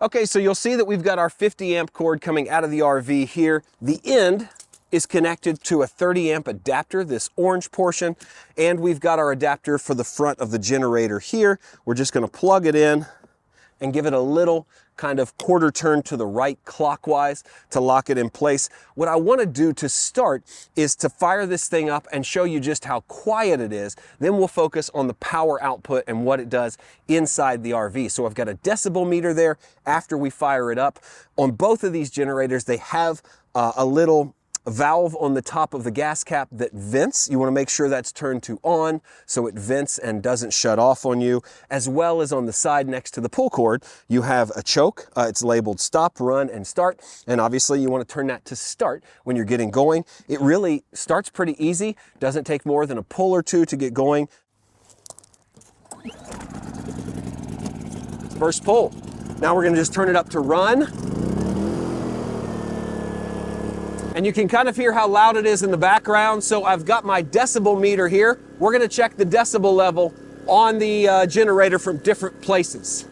Okay, so you'll see that we've got our 50 amp cord coming out of the RV here. The end is connected to a 30 amp adapter, this orange portion, and we've got our adapter for the front of the generator here. We're just gonna plug it in and give it a little kind of quarter turn to the right clockwise to lock it in place. What I want to do to start is to fire this thing up and show you just how quiet it is. Then we'll focus on the power output and what it does inside the RV. So I've got a decibel meter there after we fire it up. On both of these generators, they have a little valve on the top of the gas cap that vents. You want to make sure that's turned to on so it vents and doesn't shut off on you. As well as on the side next to the pull cord, you have a choke. It's labeled stop, run, and start. And obviously you want to turn that to start when you're getting going. It really starts pretty easy. Doesn't take more than a pull or two to get going. First pull. Now we're going to just turn it up to run. And you can kind of hear how loud it is in the background. So I've got my decibel meter here. We're gonna check the decibel level on the generator from different places.